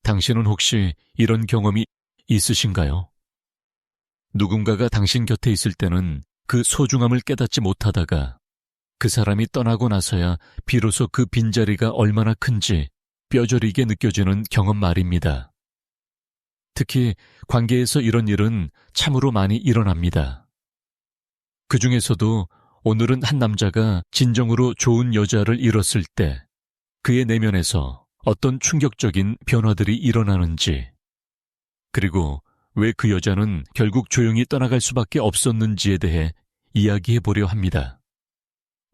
당신은 혹시 이런 경험이 있으신가요? 누군가가 당신 곁에 있을 때는 그 소중함을 깨닫지 못하다가 그 사람이 떠나고 나서야 비로소 그 빈자리가 얼마나 큰지 뼈저리게 느껴지는 경험 말입니다. 특히 관계에서 이런 일은 참으로 많이 일어납니다. 그 중에서도 오늘은 한 남자가 진정으로 좋은 여자를 잃었을 때 그의 내면에서 어떤 충격적인 변화들이 일어나는지, 그리고 왜 그 여자는 결국 조용히 떠나갈 수밖에 없었는지에 대해 이야기해 보려 합니다.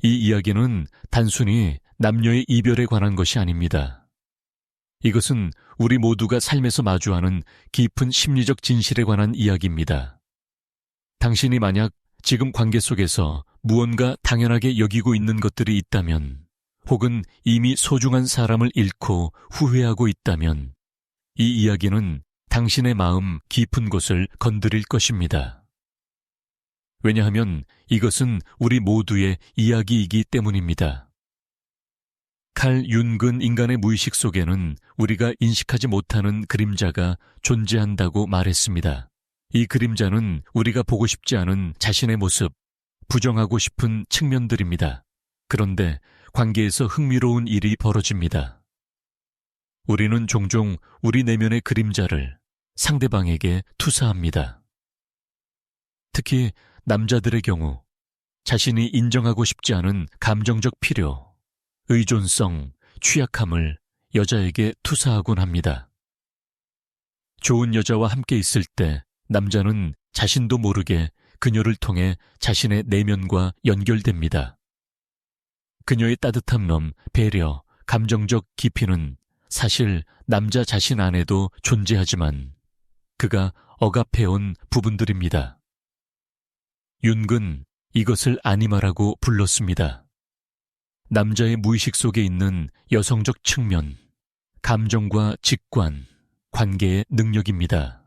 이 이야기는 단순히 남녀의 이별에 관한 것이 아닙니다. 이것은 우리 모두가 삶에서 마주하는 깊은 심리적 진실에 관한 이야기입니다. 당신이 만약 지금 관계 속에서 무언가 당연하게 여기고 있는 것들이 있다면, 혹은 이미 소중한 사람을 잃고 후회하고 있다면, 이 이야기는 당신의 마음 깊은 곳을 건드릴 것입니다. 왜냐하면 이것은 우리 모두의 이야기이기 때문입니다. 칼 윤근 인간의 무의식 속에는 우리가 인식하지 못하는 그림자가 존재한다고 말했습니다. 이 그림자는 우리가 보고 싶지 않은 자신의 모습, 부정하고 싶은 측면들입니다. 그런데 관계에서 흥미로운 일이 벌어집니다. 우리는 종종 우리 내면의 그림자를 상대방에게 투사합니다. 특히 남자들의 경우 자신이 인정하고 싶지 않은 감정적 필요, 의존성, 취약함을 여자에게 투사하곤 합니다. 좋은 여자와 함께 있을 때 남자는 자신도 모르게 그녀를 통해 자신의 내면과 연결됩니다. 그녀의 따뜻함, 배려, 감정적 깊이는 사실 남자 자신 안에도 존재하지만 그가 억압해온 부분들입니다. 윤근 이것을 아니마라고 불렀습니다. 남자의 무의식 속에 있는 여성적 측면, 감정과 직관, 관계의 능력입니다.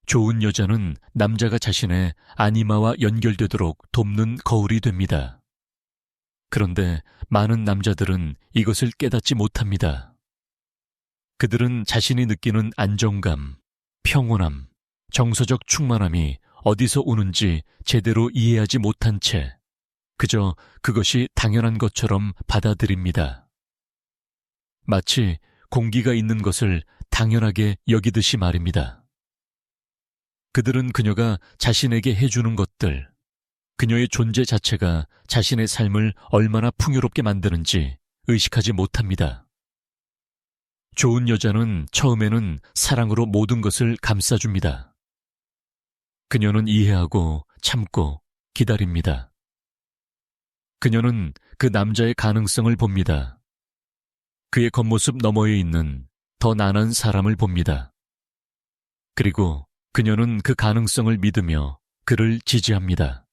좋은 여자는 남자가 자신의 아니마와 연결되도록 돕는 거울이 됩니다. 그런데 많은 남자들은 이것을 깨닫지 못합니다. 그들은 자신이 느끼는 안정감, 평온함, 정서적 충만함이 어디서 오는지 제대로 이해하지 못한 채 그저 그것이 당연한 것처럼 받아들입니다. 마치 공기가 있는 것을 당연하게 여기듯이 말입니다. 그들은 그녀가 자신에게 해주는 것들, 그녀의 존재 자체가 자신의 삶을 얼마나 풍요롭게 만드는지 의식하지 못합니다. 좋은 여자는 처음에는 사랑으로 모든 것을 감싸줍니다. 그녀는 이해하고 참고 기다립니다. 그녀는 그 남자의 가능성을 봅니다. 그의 겉모습 너머에 있는 더 나은 사람을 봅니다. 그리고 그녀는 그 가능성을 믿으며 그를 지지합니다.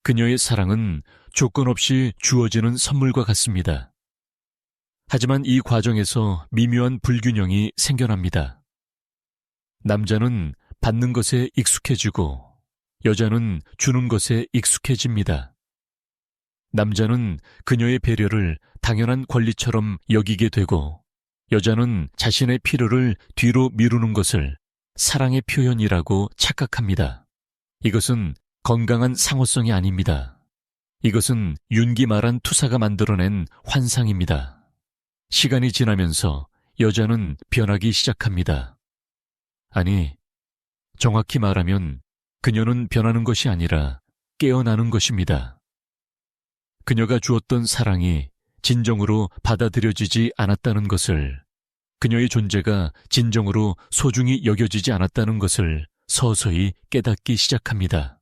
그녀의 사랑은 조건 없이 주어지는 선물과 같습니다. 하지만 이 과정에서 미묘한 불균형이 생겨납니다. 남자는 받는 것에 익숙해지고 여자는 주는 것에 익숙해집니다. 남자는 그녀의 배려를 당연한 권리처럼 여기게 되고 여자는 자신의 필요를 뒤로 미루는 것을 사랑의 표현이라고 착각합니다. 이것은 건강한 상호성이 아닙니다. 이것은 윤기 말한 투사가 만들어낸 환상입니다. 시간이 지나면서 여자는 변하기 시작합니다. 아니, 정확히 말하면 그녀는 변하는 것이 아니라 깨어나는 것입니다. 그녀가 주었던 사랑이 진정으로 받아들여지지 않았다는 것을, 그녀의 존재가 진정으로 소중히 여겨지지 않았다는 것을 서서히 깨닫기 시작합니다.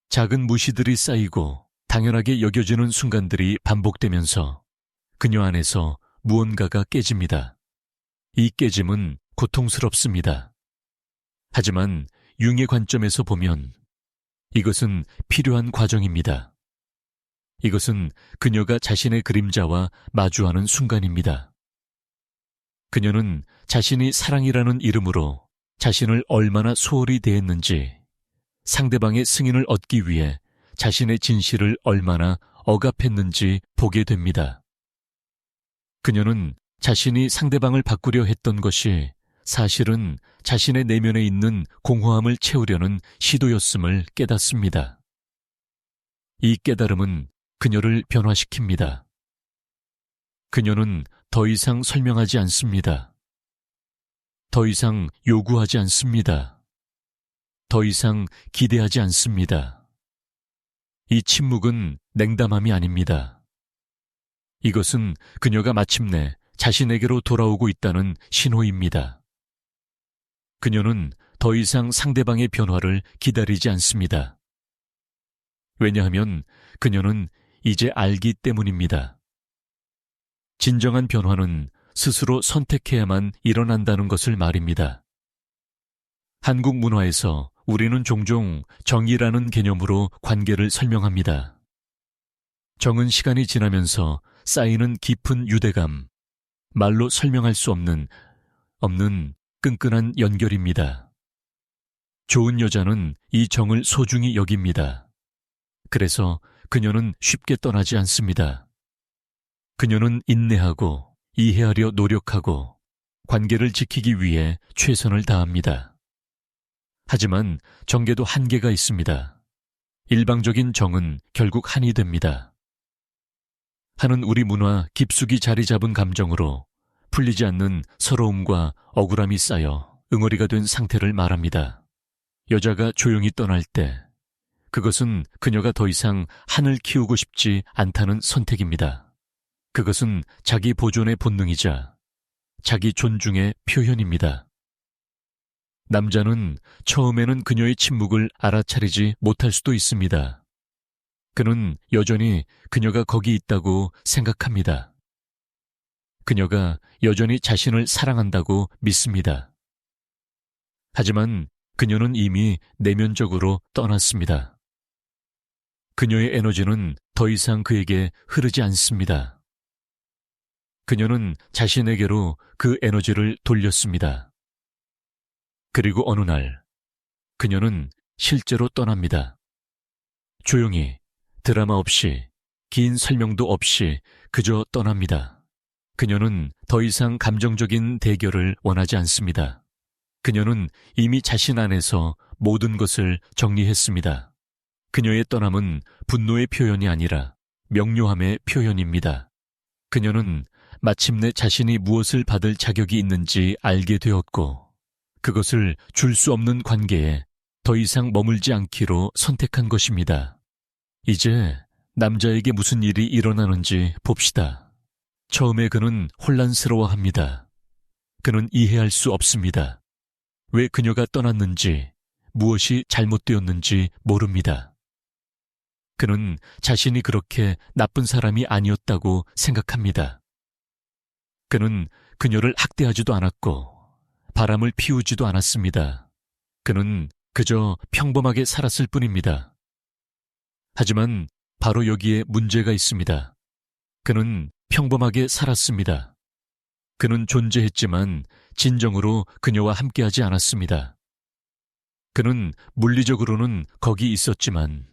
작은 무시들이 쌓이고 당연하게 여겨지는 순간들이 반복되면서 그녀 안에서 무언가가 깨집니다. 이 깨짐은 고통스럽습니다. 하지만 융의 관점에서 보면 이것은 필요한 과정입니다. 이것은 그녀가 자신의 그림자와 마주하는 순간입니다. 그녀는 자신이 사랑이라는 이름으로 자신을 얼마나 소홀히 대했는지, 상대방의 승인을 얻기 위해 자신의 진실을 얼마나 억압했는지 보게 됩니다. 그녀는 자신이 상대방을 바꾸려 했던 것이 사실은 자신의 내면에 있는 공허함을 채우려는 시도였음을 깨닫습니다. 이 깨달음은 그녀를 변화시킵니다. 그녀는 더 이상 설명하지 않습니다. 더 이상 요구하지 않습니다. 더 이상 기대하지 않습니다. 이 침묵은 냉담함이 아닙니다. 이것은 그녀가 마침내 자신에게로 돌아오고 있다는 신호입니다. 그녀는 더 이상 상대방의 변화를 기다리지 않습니다. 왜냐하면 그녀는 이제 알기 때문입니다. 진정한 변화는 스스로 선택해야만 일어난다는 것을 말입니다. 한국 문화에서 우리는 종종 정이라는 개념으로 관계를 설명합니다. 정은 시간이 지나면서 쌓이는 깊은 유대감, 말로 설명할 수 없는 끈끈한 연결입니다. 좋은 여자는 이 정을 소중히 여깁니다. 그래서 그녀는 쉽게 떠나지 않습니다. 그녀는 인내하고 이해하려 노력하고 관계를 지키기 위해 최선을 다합니다. 하지만 정계도 한계가 있습니다. 일방적인 정은 결국 한이 됩니다. 한은 우리 문화 깊숙이 자리 잡은 감정으로 풀리지 않는 서러움과 억울함이 쌓여 응어리가 된 상태를 말합니다. 여자가 조용히 떠날 때 그것은 그녀가 더 이상 한을 키우고 싶지 않다는 선택입니다. 그것은 자기 보존의 본능이자 자기 존중의 표현입니다. 남자는 처음에는 그녀의 침묵을 알아차리지 못할 수도 있습니다. 그는 여전히 그녀가 거기 있다고 생각합니다. 그녀가 여전히 자신을 사랑한다고 믿습니다. 하지만 그녀는 이미 내면적으로 떠났습니다. 그녀의 에너지는 더 이상 그에게 흐르지 않습니다. 그녀는 자신에게로 그 에너지를 돌렸습니다. 그리고 어느 날 그녀는 실제로 떠납니다. 조용히, 드라마 없이, 긴 설명도 없이 그저 떠납니다. 그녀는 더 이상 감정적인 대결을 원하지 않습니다. 그녀는 이미 자신 안에서 모든 것을 정리했습니다. 그녀의 떠남은 분노의 표현이 아니라 명료함의 표현입니다. 그녀는 마침내 자신이 무엇을 받을 자격이 있는지 알게 되었고 그것을 줄 수 없는 관계에 더 이상 머물지 않기로 선택한 것입니다. 이제 남자에게 무슨 일이 일어나는지 봅시다. 처음에 그는 혼란스러워합니다. 그는 이해할 수 없습니다. 왜 그녀가 떠났는지, 무엇이 잘못되었는지 모릅니다. 그는 자신이 그렇게 나쁜 사람이 아니었다고 생각합니다. 그는 그녀를 학대하지도 않았고 바람을 피우지도 않았습니다. 그는 그저 평범하게 살았을 뿐입니다. 하지만 바로 여기에 문제가 있습니다. 그는 평범하게 살았습니다. 그는 존재했지만 진정으로 그녀와 함께하지 않았습니다. 그는 물리적으로는 거기 있었지만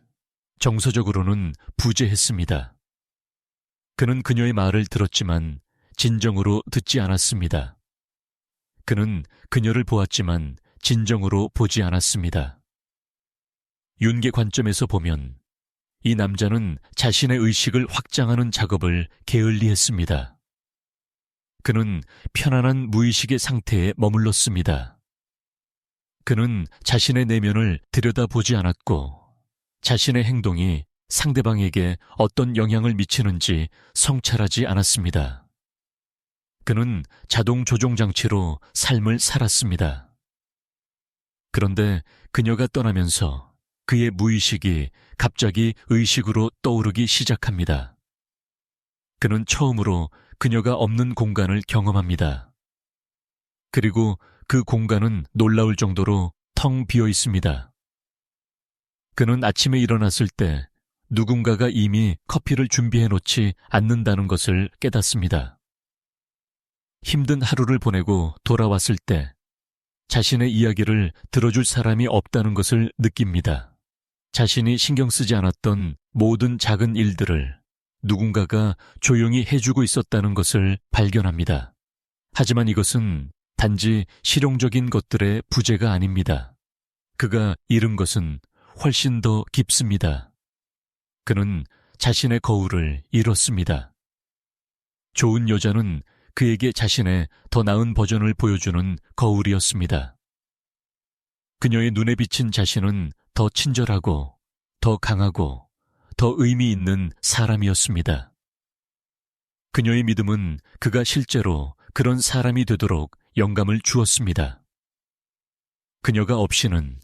정서적으로는 부재했습니다. 그는 그녀의 말을 들었지만 진정으로 듣지 않았습니다. 그는 그녀를 보았지만 진정으로 보지 않았습니다. 윤계 관점에서 보면 이 남자는 자신의 의식을 확장하는 작업을 게을리했습니다. 그는 편안한 무의식의 상태에 머물렀습니다. 그는 자신의 내면을 들여다보지 않았고 자신의 행동이 상대방에게 어떤 영향을 미치는지 성찰하지 않았습니다. 그는 자동 조종 장치로 삶을 살았습니다. 그런데 그녀가 떠나면서 그의 무의식이 갑자기 의식으로 떠오르기 시작합니다. 그는 처음으로 그녀가 없는 공간을 경험합니다. 그리고 그 공간은 놀라울 정도로 텅 비어 있습니다. 그는 아침에 일어났을 때 누군가가 이미 커피를 준비해 놓지 않는다는 것을 깨닫습니다. 힘든 하루를 보내고 돌아왔을 때 자신의 이야기를 들어줄 사람이 없다는 것을 느낍니다. 자신이 신경 쓰지 않았던 모든 작은 일들을 누군가가 조용히 해주고 있었다는 것을 발견합니다. 하지만 이것은 단지 실용적인 것들의 부재가 아닙니다. 그가 잃은 것은 훨씬 더 깊습니다. 그는 자신의 거울을 잃었습니다. 좋은 여자는 그에게 자신의 더 나은 버전을 보여주는 거울이었습니다. 그녀의 눈에 비친 자신은 더 친절하고, 더 강하고, 더 의미 있는 사람이었습니다. 그녀의 믿음은 그가 실제로 그런 사람이 되도록 영감을 주었습니다. 그녀가 없이는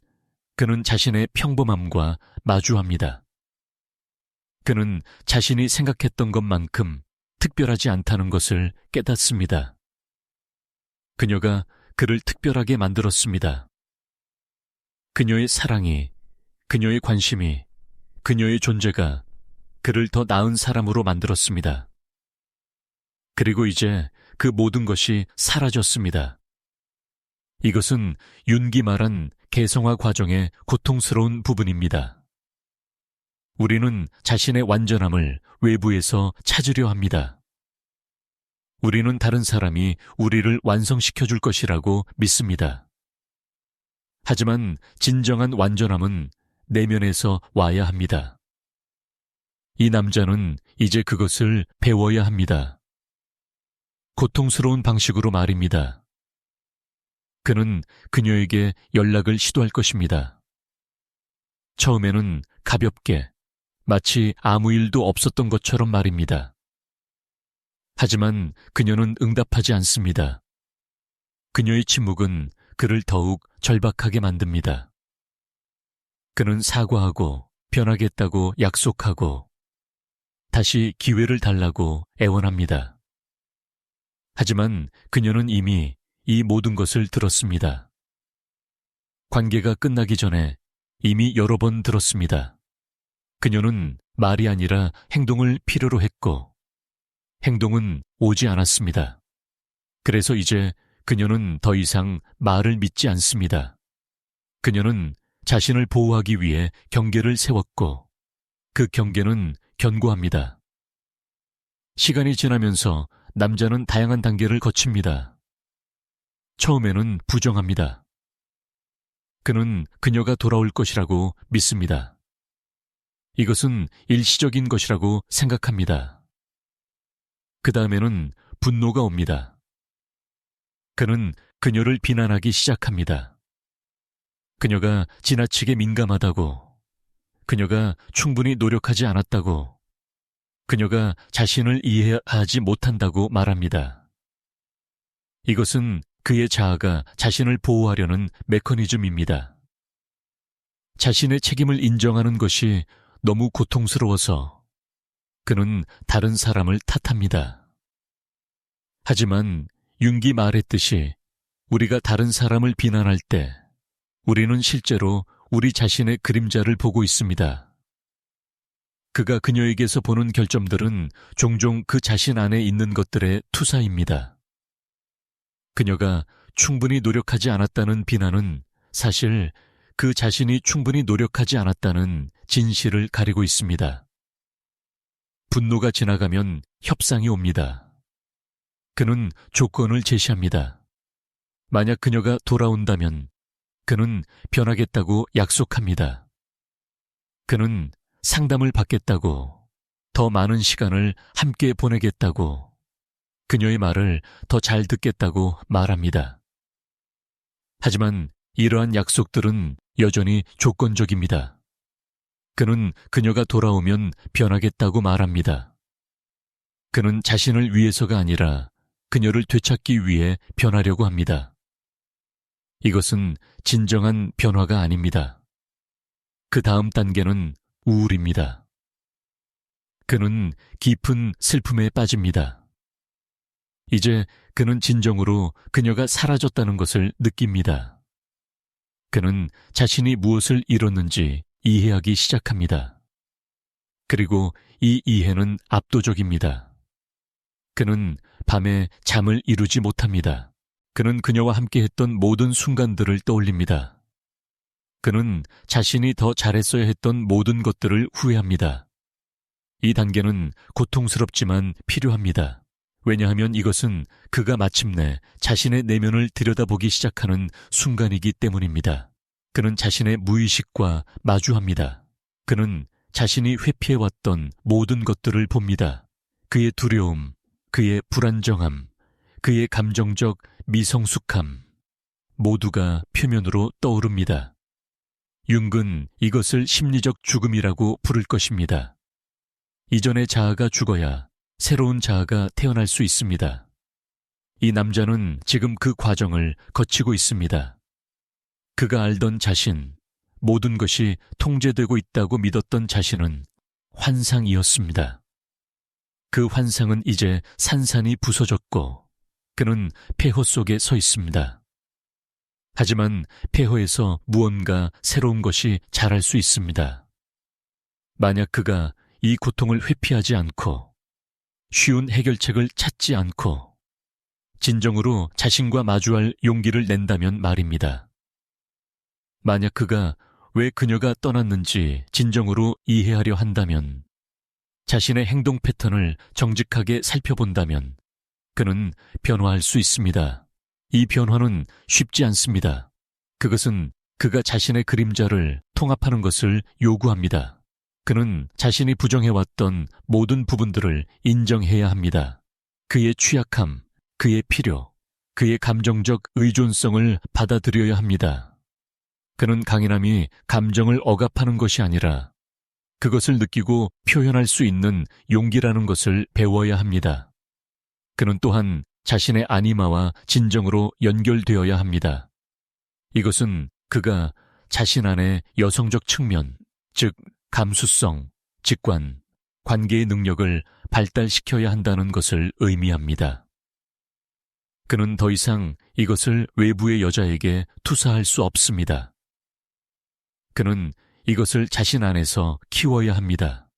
그는 자신의 평범함과 마주합니다. 그는 자신이 생각했던 것만큼 특별하지 않다는 것을 깨닫습니다. 그녀가 그를 특별하게 만들었습니다. 그녀의 사랑이, 그녀의 관심이, 그녀의 존재가 그를 더 나은 사람으로 만들었습니다. 그리고 이제 그 모든 것이 사라졌습니다. 이것은 윤기 말한 개성화 과정의 고통스러운 부분입니다. 우리는 자신의 완전함을 외부에서 찾으려 합니다. 우리는 다른 사람이 우리를 완성시켜 줄 것이라고 믿습니다. 하지만 진정한 완전함은 내면에서 와야 합니다. 이 남자는 이제 그것을 배워야 합니다. 고통스러운 방식으로 말입니다. 그는 그녀에게 연락을 시도할 것입니다. 처음에는 가볍게, 마치 아무 일도 없었던 것처럼 말입니다. 하지만 그녀는 응답하지 않습니다. 그녀의 침묵은 그를 더욱 절박하게 만듭니다. 그는 사과하고 변하겠다고 약속하고 다시 기회를 달라고 애원합니다. 하지만 그녀는 이미 이 모든 것을 들었습니다. 관계가 끝나기 전에 이미 여러 번 들었습니다. 그녀는 말이 아니라 행동을 필요로 했고 행동은 오지 않았습니다. 그래서 이제 그녀는 더 이상 말을 믿지 않습니다. 그녀는 자신을 보호하기 위해 경계를 세웠고 그 경계는 견고합니다. 시간이 지나면서 남자는 다양한 단계를 거칩니다. 처음에는 부정합니다. 그는 그녀가 돌아올 것이라고 믿습니다. 이것은 일시적인 것이라고 생각합니다. 그 다음에는 분노가 옵니다. 그는 그녀를 비난하기 시작합니다. 그녀가 지나치게 민감하다고, 그녀가 충분히 노력하지 않았다고, 그녀가 자신을 이해하지 못한다고 말합니다. 이것은 그의 자아가 자신을 보호하려는 메커니즘입니다. 자신의 책임을 인정하는 것이 너무 고통스러워서 그는 다른 사람을 탓합니다. 하지만 융기 말했듯이 우리가 다른 사람을 비난할 때 우리는 실제로 우리 자신의 그림자를 보고 있습니다. 그가 그녀에게서 보는 결점들은 종종 그 자신 안에 있는 것들의 투사입니다. 그녀가 충분히 노력하지 않았다는 비난은 사실 그 자신이 충분히 노력하지 않았다는 진실을 가리고 있습니다. 분노가 지나가면 협상이 옵니다. 그는 조건을 제시합니다. 만약 그녀가 돌아온다면 그는 변하겠다고 약속합니다. 그는 상담을 받겠다고, 더 많은 시간을 함께 보내겠다고, 그녀의 말을 더 잘 듣겠다고 말합니다. 하지만 이러한 약속들은 여전히 조건적입니다. 그는 그녀가 돌아오면 변하겠다고 말합니다. 그는 자신을 위해서가 아니라 그녀를 되찾기 위해 변하려고 합니다. 이것은 진정한 변화가 아닙니다. 그 다음 단계는 우울입니다. 그는 깊은 슬픔에 빠집니다. 이제 그는 진정으로 그녀가 사라졌다는 것을 느낍니다. 그는 자신이 무엇을 잃었는지 이해하기 시작합니다. 그리고 이 이해는 압도적입니다. 그는 밤에 잠을 이루지 못합니다. 그는 그녀와 함께했던 모든 순간들을 떠올립니다. 그는 자신이 더 잘했어야 했던 모든 것들을 후회합니다. 이 단계는 고통스럽지만 필요합니다. 왜냐하면 이것은 그가 마침내 자신의 내면을 들여다보기 시작하는 순간이기 때문입니다. 그는 자신의 무의식과 마주합니다. 그는 자신이 회피해왔던 모든 것들을 봅니다. 그의 두려움, 그의 불안정함, 그의 감정적 미성숙함, 모두가 표면으로 떠오릅니다. 융은 이것을 심리적 죽음이라고 부를 것입니다. 이전의 자아가 죽어야 새로운 자아가 태어날 수 있습니다. 이 남자는 지금 그 과정을 거치고 있습니다. 그가 알던 자신, 모든 것이 통제되고 있다고 믿었던 자신은 환상이었습니다. 그 환상은 이제 산산이 부서졌고 그는 폐허 속에 서 있습니다. 하지만 폐허에서 무언가 새로운 것이 자랄 수 있습니다. 만약 그가 이 고통을 회피하지 않고 쉬운 해결책을 찾지 않고 진정으로 자신과 마주할 용기를 낸다면 말입니다. 만약 그가 왜 그녀가 떠났는지 진정으로 이해하려 한다면, 자신의 행동 패턴을 정직하게 살펴본다면 그는 변화할 수 있습니다. 이 변화는 쉽지 않습니다. 그것은 그가 자신의 그림자를 통합하는 것을 요구합니다. 그는 자신이 부정해왔던 모든 부분들을 인정해야 합니다. 그의 취약함, 그의 필요, 그의 감정적 의존성을 받아들여야 합니다. 그는 강인함이 감정을 억압하는 것이 아니라 그것을 느끼고 표현할 수 있는 용기라는 것을 배워야 합니다. 그는 또한 자신의 아니마와 진정으로 연결되어야 합니다. 이것은 그가 자신 안의 여성적 측면, 즉 감수성, 직관, 관계의 능력을 발달시켜야 한다는 것을 의미합니다. 그는 더 이상 이것을 외부의 여자에게 투사할 수 없습니다. 그는 이것을 자신 안에서 키워야 합니다.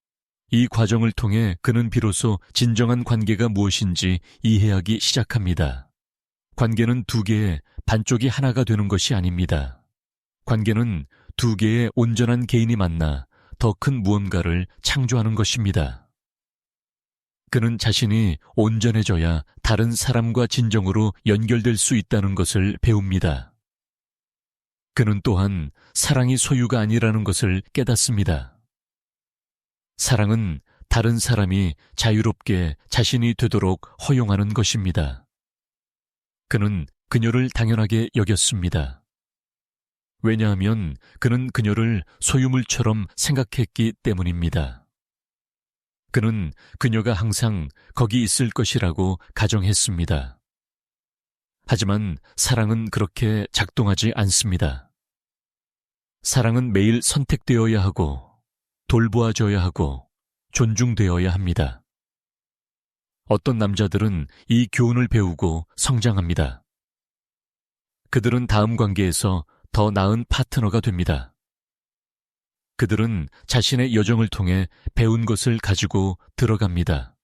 이 과정을 통해 그는 비로소 진정한 관계가 무엇인지 이해하기 시작합니다. 관계는 두 개의 반쪽이 하나가 되는 것이 아닙니다. 관계는 두 개의 온전한 개인이 만나 더 큰 무언가를 창조하는 것입니다. 그는 자신이 온전해져야 다른 사람과 진정으로 연결될 수 있다는 것을 배웁니다. 그는 또한 사랑이 소유가 아니라는 것을 깨닫습니다. 사랑은 다른 사람이 자유롭게 자신이 되도록 허용하는 것입니다. 그는 그녀를 당연하게 여겼습니다. 왜냐하면 그는 그녀를 소유물처럼 생각했기 때문입니다. 그는 그녀가 항상 거기 있을 것이라고 가정했습니다. 하지만 사랑은 그렇게 작동하지 않습니다. 사랑은 매일 선택되어야 하고 돌보아줘야 하고 존중되어야 합니다. 어떤 남자들은 이 교훈을 배우고 성장합니다. 그들은 다음 관계에서 더 나은 파트너가 됩니다. 그들은 자신의 여정을 통해 배운 것을 가지고 들어갑니다.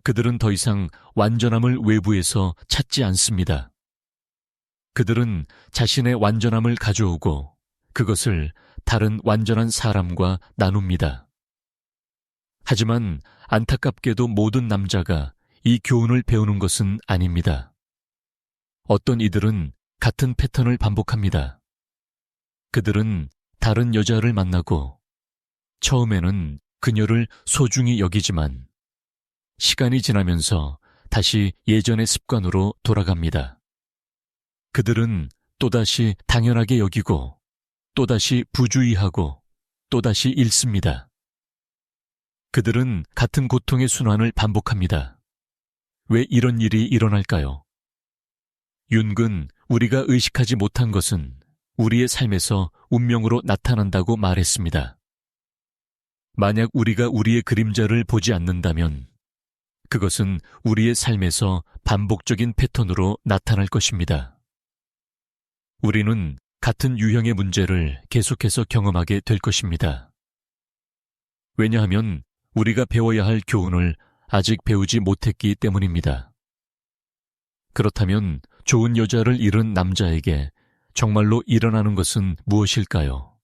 그들은 더 이상 완전함을 외부에서 찾지 않습니다. 그들은 자신의 완전함을 가져오고 그것을 다른 완전한 사람과 나눕니다. 하지만 안타깝게도 모든 남자가 이 교훈을 배우는 것은 아닙니다. 어떤 이들은 같은 패턴을 반복합니다. 그들은 다른 여자를 만나고 처음에는 그녀를 소중히 여기지만 시간이 지나면서 다시 예전의 습관으로 돌아갑니다. 그들은 또다시 당연하게 여기고 또다시 부주의하고 또다시 잃습니다. 그들은 같은 고통의 순환을 반복합니다. 왜 이런 일이 일어날까요? 융은 우리가 의식하지 못한 것은 우리의 삶에서 운명으로 나타난다고 말했습니다. 만약 우리가 우리의 그림자를 보지 않는다면 그것은 우리의 삶에서 반복적인 패턴으로 나타날 것입니다. 우리는 같은 유형의 문제를 계속해서 경험하게 될 것입니다. 왜냐하면 우리가 배워야 할 교훈을 아직 배우지 못했기 때문입니다. 그렇다면 좋은 여자를 잃은 남자에게 정말로 일어나는 것은 무엇일까요?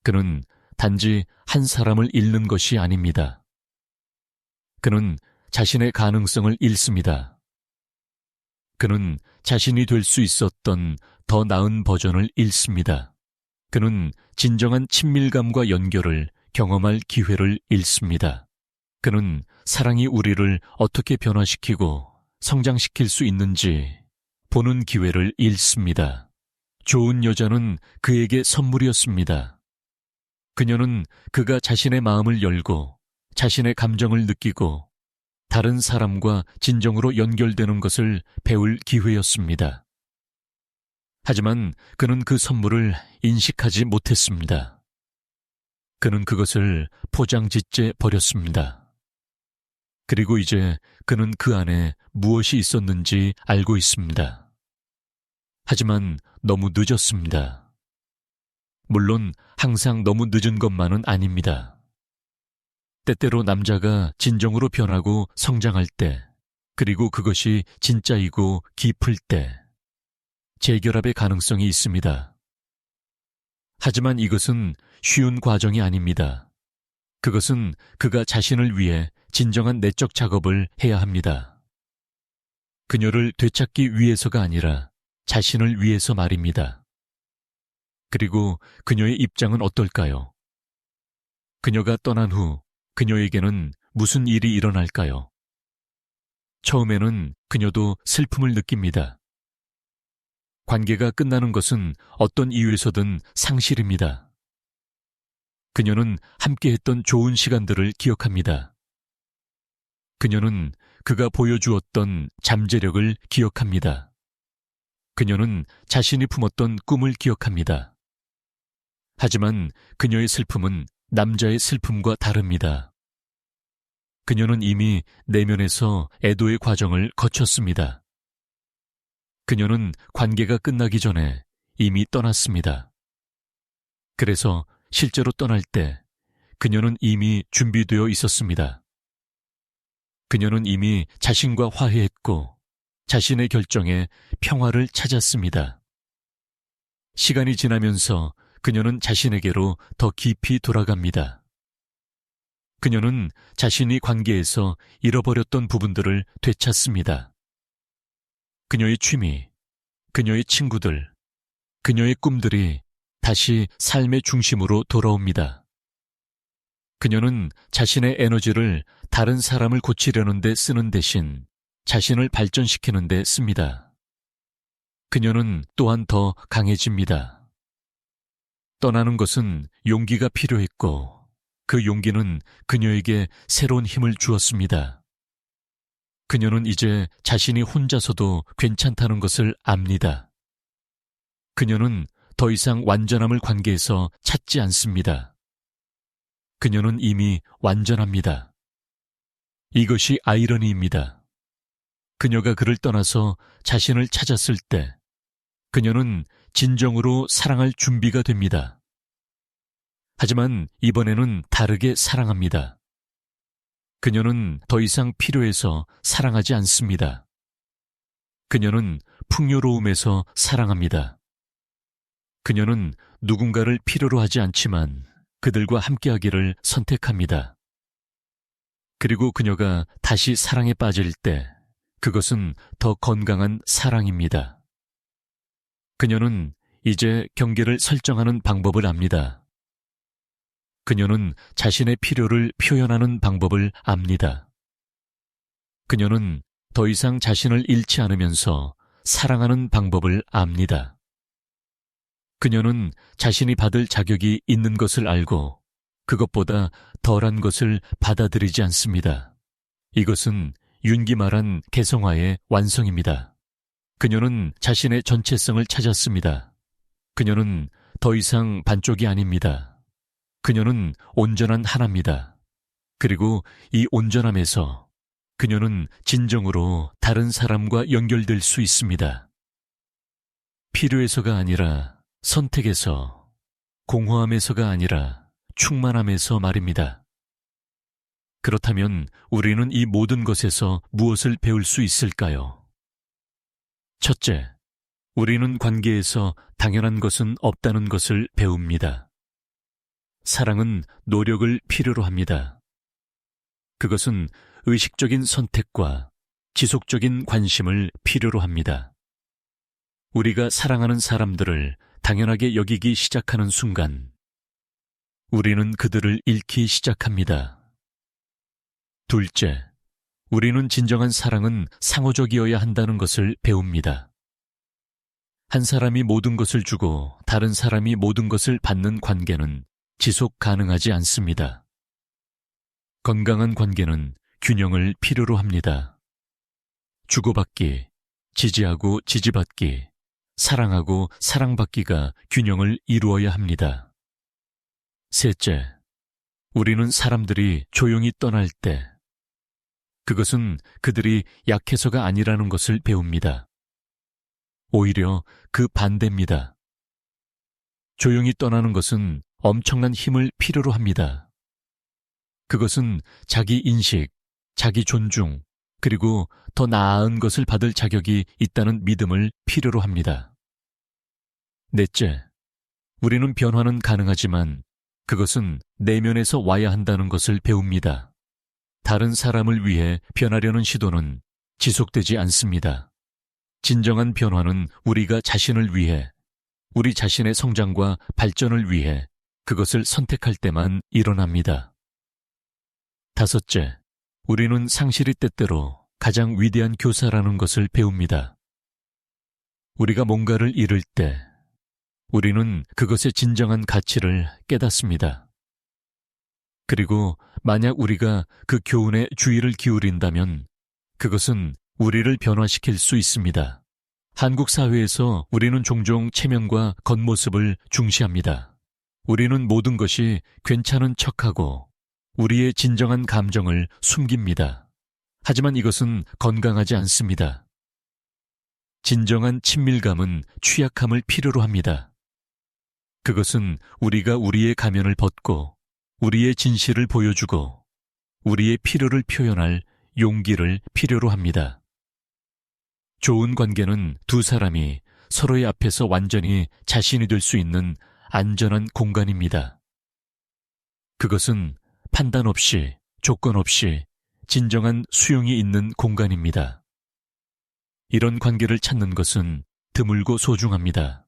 그는 단지 한 사람을 잃는 것이 아닙니다. 그는 자신의 가능성을 잃습니다. 그는 자신이 될 수 있었던 더 나은 버전을 잃습니다. 그는 진정한 친밀감과 연결을 경험할 기회를 잃습니다. 그는 사랑이 우리를 어떻게 변화시키고 성장시킬 수 있는지 보는 기회를 잃습니다. 좋은 여자는 그에게 선물이었습니다. 그녀는 그가 자신의 마음을 열고 자신의 감정을 느끼고 다른 사람과 진정으로 연결되는 것을 배울 기회였습니다. 하지만 그는 그 선물을 인식하지 못했습니다. 그는 그것을 포장지째 버렸습니다. 그리고 이제 그는 그 안에 무엇이 있었는지 알고 있습니다. 하지만 너무 늦었습니다. 물론 항상 너무 늦은 것만은 아닙니다. 때때로 남자가 진정으로 변하고 성장할 때, 그리고 그것이 진짜이고 깊을 때, 재결합의 가능성이 있습니다. 하지만 이것은 쉬운 과정이 아닙니다. 그것은 그가 자신을 위해 진정한 내적 작업을 해야 합니다. 그녀를 되찾기 위해서가 아니라 자신을 위해서 말입니다. 그리고 그녀의 입장은 어떨까요? 그녀가 떠난 후 그녀에게는 무슨 일이 일어날까요? 처음에는 그녀도 슬픔을 느낍니다. 관계가 끝나는 것은 어떤 이유에서든 상실입니다. 그녀는 함께했던 좋은 시간들을 기억합니다. 그녀는 그가 보여주었던 잠재력을 기억합니다. 그녀는 자신이 품었던 꿈을 기억합니다. 하지만 그녀의 슬픔은 남자의 슬픔과 다릅니다. 그녀는 이미 내면에서 애도의 과정을 거쳤습니다. 그녀는 관계가 끝나기 전에 이미 떠났습니다. 그래서 실제로 떠날 때 그녀는 이미 준비되어 있었습니다. 그녀는 이미 자신과 화해했고 자신의 결정에 평화를 찾았습니다. 시간이 지나면서 그녀는 자신에게로 더 깊이 돌아갑니다. 그녀는 자신이 관계에서 잃어버렸던 부분들을 되찾습니다. 그녀의 취미, 그녀의 친구들, 그녀의 꿈들이 다시 삶의 중심으로 돌아옵니다. 그녀는 자신의 에너지를 다른 사람을 고치려는 데 쓰는 대신 자신을 발전시키는 데 씁니다. 그녀는 또한 더 강해집니다. 떠나는 것은 용기가 필요했고 그 용기는 그녀에게 새로운 힘을 주었습니다. 그녀는 이제 자신이 혼자서도 괜찮다는 것을 압니다. 그녀는 더 이상 완전함을 관계에서 찾지 않습니다. 그녀는 이미 완전합니다. 이것이 아이러니입니다. 그녀가 그를 떠나서 자신을 찾았을 때 그녀는 진정으로 사랑할 준비가 됩니다. 하지만 이번에는 다르게 사랑합니다. 그녀는 더 이상 필요해서 사랑하지 않습니다. 그녀는 풍요로움에서 사랑합니다. 그녀는 누군가를 필요로 하지 않지만 그들과 함께하기를 선택합니다. 그리고 그녀가 다시 사랑에 빠질 때 그것은 더 건강한 사랑입니다. 그녀는 이제 경계를 설정하는 방법을 압니다. 그녀는 자신의 필요를 표현하는 방법을 압니다. 그녀는 더 이상 자신을 잃지 않으면서 사랑하는 방법을 압니다. 그녀는 자신이 받을 자격이 있는 것을 알고 그것보다 덜한 것을 받아들이지 않습니다. 이것은 윤기 말한 개성화의 완성입니다. 그녀는 자신의 전체성을 찾았습니다. 그녀는 더 이상 반쪽이 아닙니다. 그녀는 온전한 하나입니다. 그리고 이 온전함에서 그녀는 진정으로 다른 사람과 연결될 수 있습니다. 필요해서가 아니라 선택에서, 공허함에서가 아니라 충만함에서 말입니다. 그렇다면 우리는 이 모든 것에서 무엇을 배울 수 있을까요? 첫째, 우리는 관계에서 당연한 것은 없다는 것을 배웁니다. 사랑은 노력을 필요로 합니다. 그것은 의식적인 선택과 지속적인 관심을 필요로 합니다. 우리가 사랑하는 사람들을 당연하게 여기기 시작하는 순간, 우리는 그들을 잃기 시작합니다. 둘째, 우리는 진정한 사랑은 상호적이어야 한다는 것을 배웁니다. 한 사람이 모든 것을 주고 다른 사람이 모든 것을 받는 관계는 지속 가능하지 않습니다. 건강한 관계는 균형을 필요로 합니다. 주고받기, 지지하고 지지받기, 사랑하고 사랑받기가 균형을 이루어야 합니다. 셋째, 우리는 사람들이 조용히 떠날 때, 그것은 그들이 약해서가 아니라는 것을 배웁니다. 오히려 그 반대입니다. 조용히 떠나는 것은 엄청난 힘을 필요로 합니다. 그것은 자기 인식, 자기 존중, 그리고 더 나은 것을 받을 자격이 있다는 믿음을 필요로 합니다. 넷째, 우리는 변화는 가능하지만 그것은 내면에서 와야 한다는 것을 배웁니다. 다른 사람을 위해 변하려는 시도는 지속되지 않습니다. 진정한 변화는 우리가 자신을 위해, 우리 자신의 성장과 발전을 위해 그것을 선택할 때만 일어납니다. 다섯째, 우리는 상실이 때때로 가장 위대한 교사라는 것을 배웁니다. 우리가 뭔가를 잃을 때, 우리는 그것의 진정한 가치를 깨닫습니다. 그리고 만약 우리가 그 교훈에 주의를 기울인다면 그것은 우리를 변화시킬 수 있습니다. 한국 사회에서 우리는 종종 체면과 겉모습을 중시합니다. 우리는 모든 것이 괜찮은 척하고 우리의 진정한 감정을 숨깁니다. 하지만 이것은 건강하지 않습니다. 진정한 친밀감은 취약함을 필요로 합니다. 그것은 우리가 우리의 가면을 벗고 우리의 진실을 보여주고 우리의 필요를 표현할 용기를 필요로 합니다. 좋은 관계는 두 사람이 서로의 앞에서 완전히 자신이 될 수 있는 안전한 공간입니다. 그것은 판단 없이, 조건 없이 진정한 수용이 있는 공간입니다. 이런 관계를 찾는 것은 드물고 소중합니다.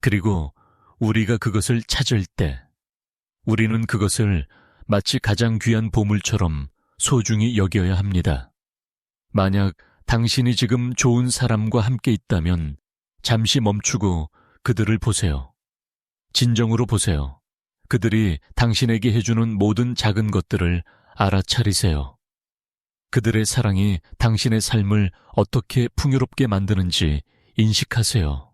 그리고 우리가 그것을 찾을 때, 우리는 그것을 마치 가장 귀한 보물처럼 소중히 여겨야 합니다. 만약 당신이 지금 좋은 사람과 함께 있다면 잠시 멈추고 그들을 보세요. 진정으로 보세요. 그들이 당신에게 해주는 모든 작은 것들을 알아차리세요. 그들의 사랑이 당신의 삶을 어떻게 풍요롭게 만드는지 인식하세요.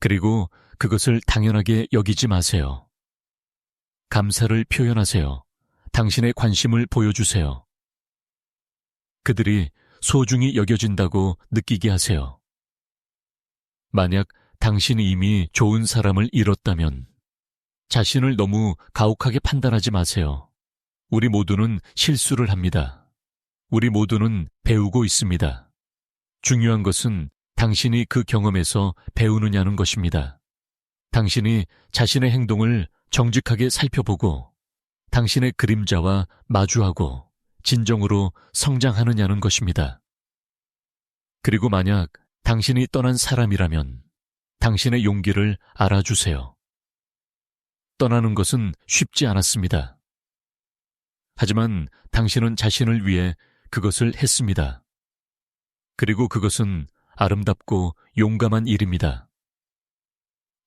그리고 그것을 당연하게 여기지 마세요. 감사를 표현하세요. 당신의 관심을 보여주세요. 그들이 소중히 여겨진다고 느끼게 하세요. 만약 당신이 이미 좋은 사람을 잃었다면 자신을 너무 가혹하게 판단하지 마세요. 우리 모두는 실수를 합니다. 우리 모두는 배우고 있습니다. 중요한 것은 당신이 그 경험에서 배우느냐는 것입니다. 당신이 자신의 행동을 정직하게 살펴보고 당신의 그림자와 마주하고 진정으로 성장하느냐는 것입니다. 그리고 만약 당신이 떠난 사람이라면 당신의 용기를 알아주세요. 떠나는 것은 쉽지 않았습니다. 하지만 당신은 자신을 위해 그것을 했습니다. 그리고 그것은 아름답고 용감한 일입니다.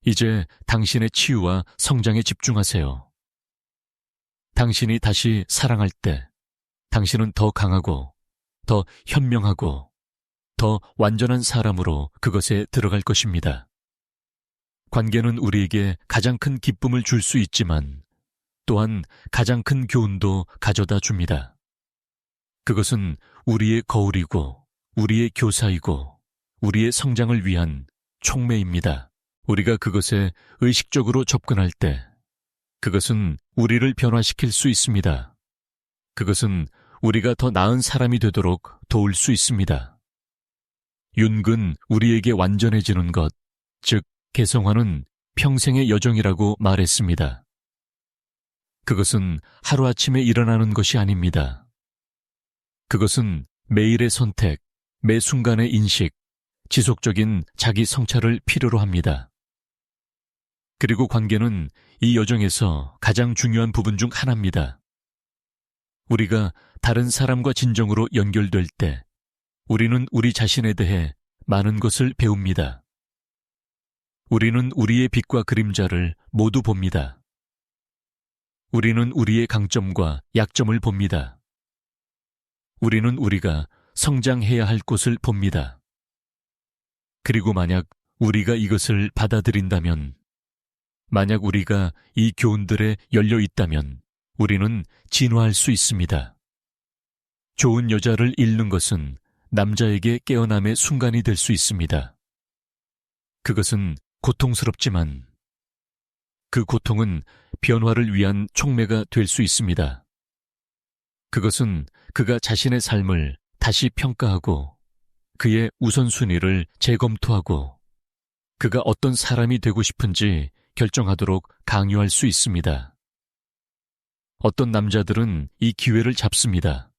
이제 당신의 치유와 성장에 집중하세요. 당신이 다시 사랑할 때 당신은 더 강하고 더 현명하고 더 완전한 사람으로 그것에 들어갈 것입니다. 관계는 우리에게 가장 큰 기쁨을 줄 수 있지만 또한 가장 큰 교훈도 가져다 줍니다. 그것은 우리의 거울이고 우리의 교사이고 우리의 성장을 위한 촉매입니다. 우리가 그것에 의식적으로 접근할 때 그것은 우리를 변화시킬 수 있습니다. 그것은 우리가 더 나은 사람이 되도록 도울 수 있습니다. 윤근 우리에게 완전해지는 것, 즉 개성화는 평생의 여정이라고 말했습니다. 그것은 하루아침에 일어나는 것이 아닙니다. 그것은 매일의 선택, 매 순간의 인식, 지속적인 자기 성찰을 필요로 합니다. 그리고 관계는 이 여정에서 가장 중요한 부분 중 하나입니다. 우리가 다른 사람과 진정으로 연결될 때 우리는 우리 자신에 대해 많은 것을 배웁니다. 우리는 우리의 빛과 그림자를 모두 봅니다. 우리는 우리의 강점과 약점을 봅니다. 우리는 우리가 성장해야 할 곳을 봅니다. 그리고 만약 우리가 이것을 받아들인다면, 만약 우리가 이 교훈들에 열려 있다면 우리는 진화할 수 있습니다. 좋은 여자를 잃는 것은 남자에게 깨어남의 순간이 될 수 있습니다. 그것은 고통스럽지만 그 고통은 변화를 위한 촉매가 될 수 있습니다. 그것은 그가 자신의 삶을 다시 평가하고 그의 우선순위를 재검토하고 그가 어떤 사람이 되고 싶은지 결정하도록 강요할 수 있습니다. 어떤 남자들은 이 기회를 잡습니다.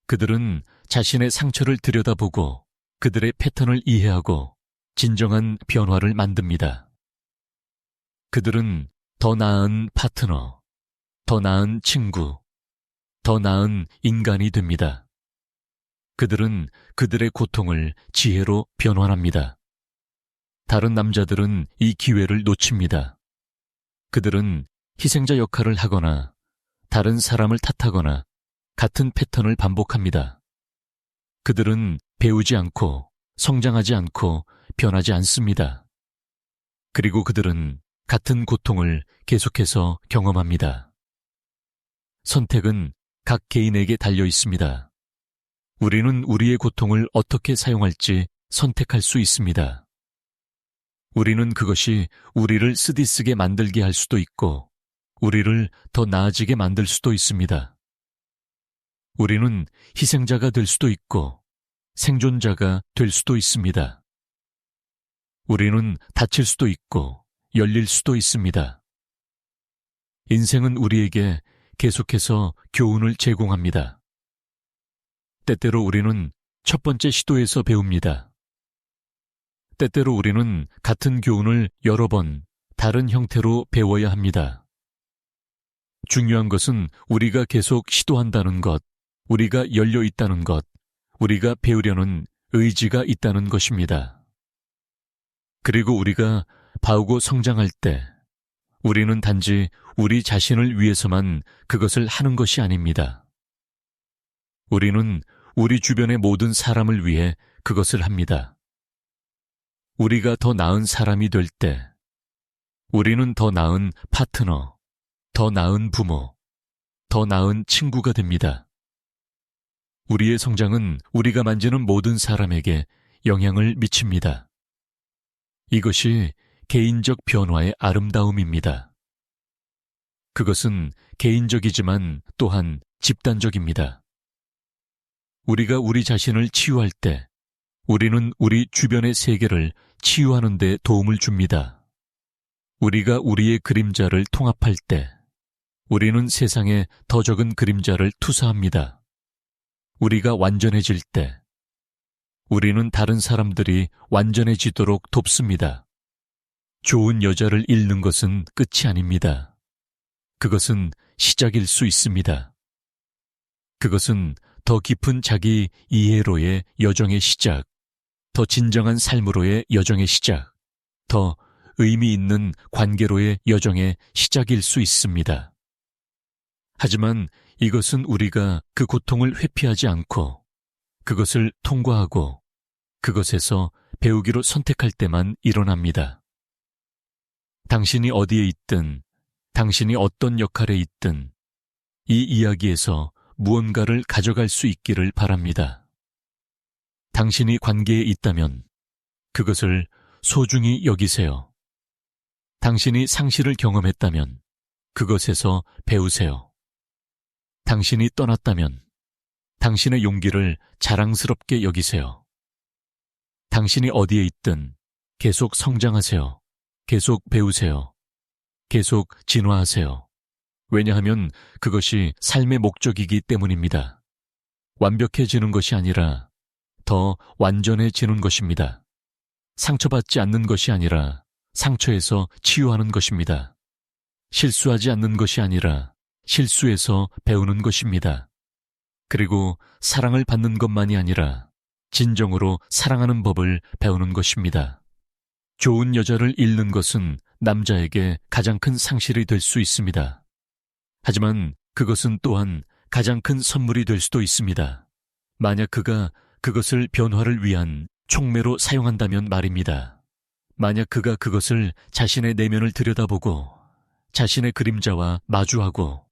그들은 자신의 상처를 들여다보고 그들의 패턴을 이해하고 진정한 변화를 만듭니다. 그들은 더 나은 파트너, 더 나은 친구, 더 나은 인간이 됩니다. 그들은 그들의 고통을 지혜로 변환합니다. 다른 남자들은 이 기회를 놓칩니다. 그들은 희생자 역할을 하거나 다른 사람을 탓하거나 같은 패턴을 반복합니다. 그들은 배우지 않고 성장하지 않고 변하지 않습니다. 그리고 그들은 같은 고통을 계속해서 경험합니다. 선택은 각 개인에게 달려 있습니다. 우리는 우리의 고통을 어떻게 사용할지 선택할 수 있습니다. 우리는 그것이 우리를 쓰디쓰게 만들게 할 수도 있고 우리를 더 나아지게 만들 수도 있습니다. 우리는 희생자가 될 수도 있고 생존자가 될 수도 있습니다. 우리는 다칠 수도 있고 열릴 수도 있습니다. 인생은 우리에게 계속해서 교훈을 제공합니다. 때때로 우리는 첫 번째 시도에서 배웁니다. 때때로 우리는 같은 교훈을 여러 번 다른 형태로 배워야 합니다. 중요한 것은 우리가 계속 시도한다는 것, 우리가 열려 있다는 것, 우리가 배우려는 의지가 있다는 것입니다. 그리고 우리가 배우고 성장할 때 우리는 단지 우리 자신을 위해서만 그것을 하는 것이 아닙니다. 우리는 우리 주변의 모든 사람을 위해 그것을 합니다. 우리가 더 나은 사람이 될 때 우리는 더 나은 파트너, 더 나은 부모, 더 나은 친구가 됩니다. 우리의 성장은 우리가 만지는 모든 사람에게 영향을 미칩니다. 이것이 개인적 변화의 아름다움입니다. 그것은 개인적이지만 또한 집단적입니다. 우리가 우리 자신을 치유할 때 우리는 우리 주변의 세계를 치유하는 데 도움을 줍니다. 우리가 우리의 그림자를 통합할 때 우리는 세상에 더 적은 그림자를 투사합니다. 우리가 완전해질 때 우리는 다른 사람들이 완전해지도록 돕습니다. 좋은 여자를 잃는 것은 끝이 아닙니다. 그것은 시작일 수 있습니다. 그것은 더 깊은 자기 이해로의 여정의 시작, 더 진정한 삶으로의 여정의 시작, 더 의미 있는 관계로의 여정의 시작일 수 있습니다. 하지만 이것은 우리가 그 고통을 회피하지 않고 그것을 통과하고 그것에서 배우기로 선택할 때만 일어납니다. 당신이 어디에 있든, 당신이 어떤 역할에 있든 이 이야기에서 무언가를 가져갈 수 있기를 바랍니다. 당신이 관계에 있다면 그것을 소중히 여기세요. 당신이 상실을 경험했다면 그것에서 배우세요. 당신이 떠났다면 당신의 용기를 자랑스럽게 여기세요. 당신이 어디에 있든 계속 성장하세요. 계속 배우세요. 계속 진화하세요. 왜냐하면 그것이 삶의 목적이기 때문입니다. 완벽해지는 것이 아니라 더 완전해지는 것입니다. 상처받지 않는 것이 아니라 상처에서 치유하는 것입니다. 실수하지 않는 것이 아니라 실수에서 배우는 것입니다. 그리고 사랑을 받는 것만이 아니라 진정으로 사랑하는 법을 배우는 것입니다. 좋은 여자를 잃는 것은 남자에게 가장 큰 상실이 될 수 있습니다. 하지만 그것은 또한 가장 큰 선물이 될 수도 있습니다. 만약 그가 그것을 변화를 위한 촉매로 사용한다면 말입니다. 만약 그가 그것을 자신의 내면을 들여다보고 자신의 그림자와 마주하고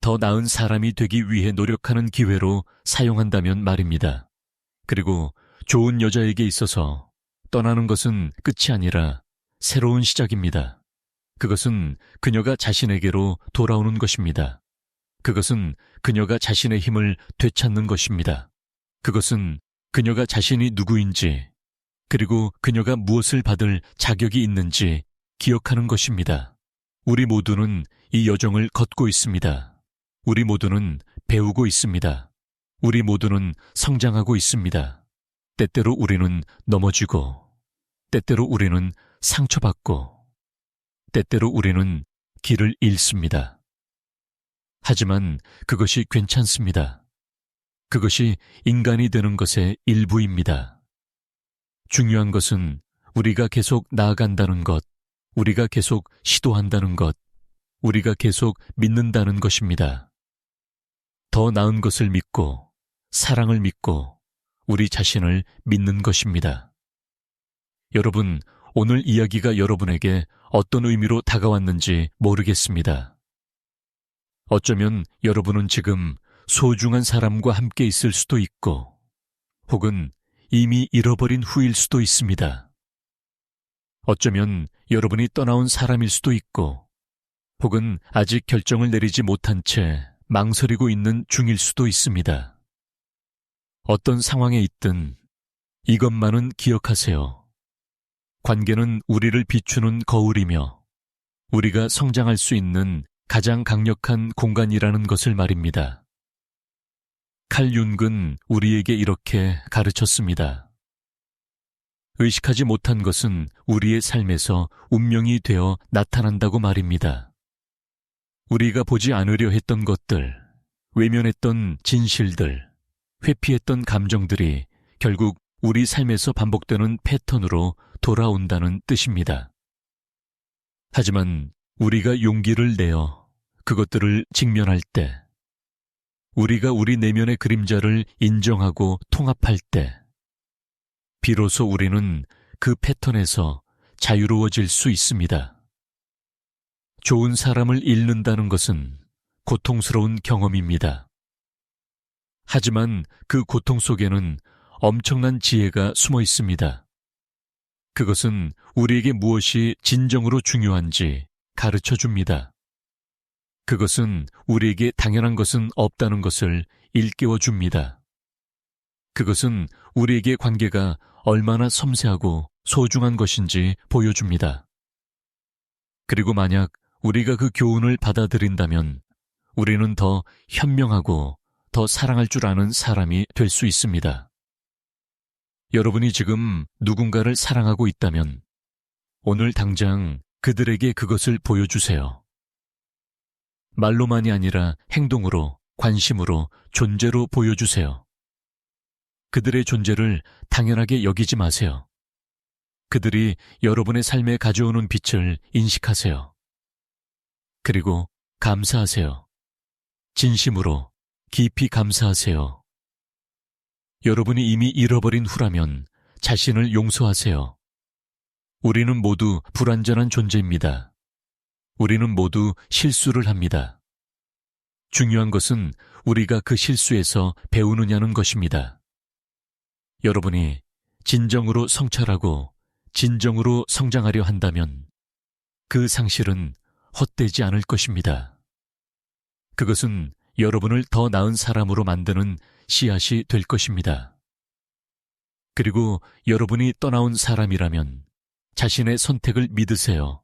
더 나은 사람이 되기 위해 노력하는 기회로 사용한다면 말입니다. 그리고 좋은 여자에게 있어서 떠나는 것은 끝이 아니라 새로운 시작입니다. 그것은 그녀가 자신에게로 돌아오는 것입니다. 그것은 그녀가 자신의 힘을 되찾는 것입니다. 그것은 그녀가 자신이 누구인지, 그리고 그녀가 무엇을 받을 자격이 있는지 기억하는 것입니다. 우리 모두는 이 여정을 걷고 있습니다. 우리 모두는 배우고 있습니다. 우리 모두는 성장하고 있습니다. 때때로 우리는 넘어지고, 때때로 우리는 상처받고, 때때로 우리는 길을 잃습니다. 하지만 그것이 괜찮습니다. 그것이 인간이 되는 것의 일부입니다. 중요한 것은 우리가 계속 나아간다는 것, 우리가 계속 시도한다는 것, 우리가 계속 믿는다는 것입니다. 더 나은 것을 믿고, 사랑을 믿고, 우리 자신을 믿는 것입니다. 여러분, 오늘 이야기가 여러분에게 어떤 의미로 다가왔는지 모르겠습니다. 어쩌면 여러분은 지금 소중한 사람과 함께 있을 수도 있고, 혹은 이미 잃어버린 후일 수도 있습니다. 어쩌면 여러분이 떠나온 사람일 수도 있고, 혹은 아직 결정을 내리지 못한 채 망설이고 있는 중일 수도 있습니다. 어떤 상황에 있든 이것만은 기억하세요. 관계는 우리를 비추는 거울이며 우리가 성장할 수 있는 가장 강력한 공간이라는 것을 말입니다. 칼 융은 우리에게 이렇게 가르쳤습니다. 의식하지 못한 것은 우리의 삶에서 운명이 되어 나타난다고 말입니다. 우리가 보지 않으려 했던 것들, 외면했던 진실들, 회피했던 감정들이 결국 우리 삶에서 반복되는 패턴으로 돌아온다는 뜻입니다. 하지만 우리가 용기를 내어 그것들을 직면할 때, 우리가 우리 내면의 그림자를 인정하고 통합할 때, 비로소 우리는 그 패턴에서 자유로워질 수 있습니다. 좋은 사람을 잃는다는 것은 고통스러운 경험입니다. 하지만 그 고통 속에는 엄청난 지혜가 숨어 있습니다. 그것은 우리에게 무엇이 진정으로 중요한지 가르쳐 줍니다. 그것은 우리에게 당연한 것은 없다는 것을 일깨워 줍니다. 그것은 우리에게 관계가 얼마나 섬세하고 소중한 것인지 보여줍니다. 그리고 만약 우리가 그 교훈을 받아들인다면 우리는 더 현명하고 더 사랑할 줄 아는 사람이 될 수 있습니다. 여러분이 지금 누군가를 사랑하고 있다면 오늘 당장 그들에게 그것을 보여주세요. 말로만이 아니라 행동으로, 관심으로, 존재로 보여주세요. 그들의 존재를 당연하게 여기지 마세요. 그들이 여러분의 삶에 가져오는 빛을 인식하세요. 그리고 감사하세요. 진심으로 깊이 감사하세요. 여러분이 이미 잃어버린 후라면 자신을 용서하세요. 우리는 모두 불완전한 존재입니다. 우리는 모두 실수를 합니다. 중요한 것은 우리가 그 실수에서 배우느냐는 것입니다. 여러분이 진정으로 성찰하고 진정으로 성장하려 한다면 그 상실은 헛되지 않을 것입니다. 그것은 여러분을 더 나은 사람으로 만드는 씨앗이 될 것입니다. 그리고 여러분이 떠나온 사람이라면 자신의 선택을 믿으세요.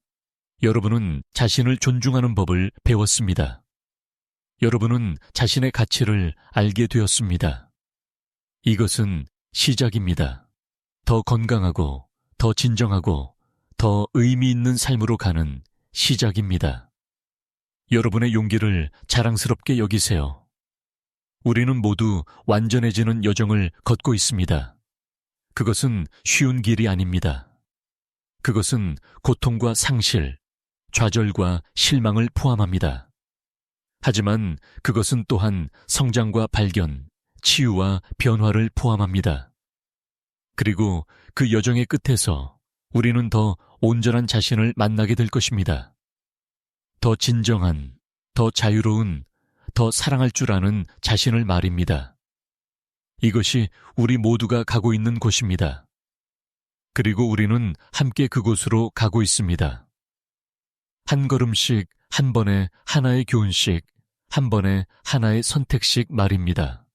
여러분은 자신을 존중하는 법을 배웠습니다. 여러분은 자신의 가치를 알게 되었습니다. 이것은 시작입니다. 더 건강하고, 더 진정하고, 더 의미 있는 삶으로 가는 시작입니다. 여러분의 용기를 자랑스럽게 여기세요. 우리는 모두 완전해지는 여정을 걷고 있습니다. 그것은 쉬운 길이 아닙니다. 그것은 고통과 상실, 좌절과 실망을 포함합니다. 하지만 그것은 또한 성장과 발견, 치유와 변화를 포함합니다. 그리고 그 여정의 끝에서 우리는 더 온전한 자신을 만나게 될 것입니다. 더 진정한, 더 자유로운, 더 사랑할 줄 아는 자신을 말입니다. 이것이 우리 모두가 가고 있는 곳입니다. 그리고 우리는 함께 그곳으로 가고 있습니다. 한 걸음씩, 한 번에 하나의 교훈씩, 한 번에 하나의 선택씩 말입니다.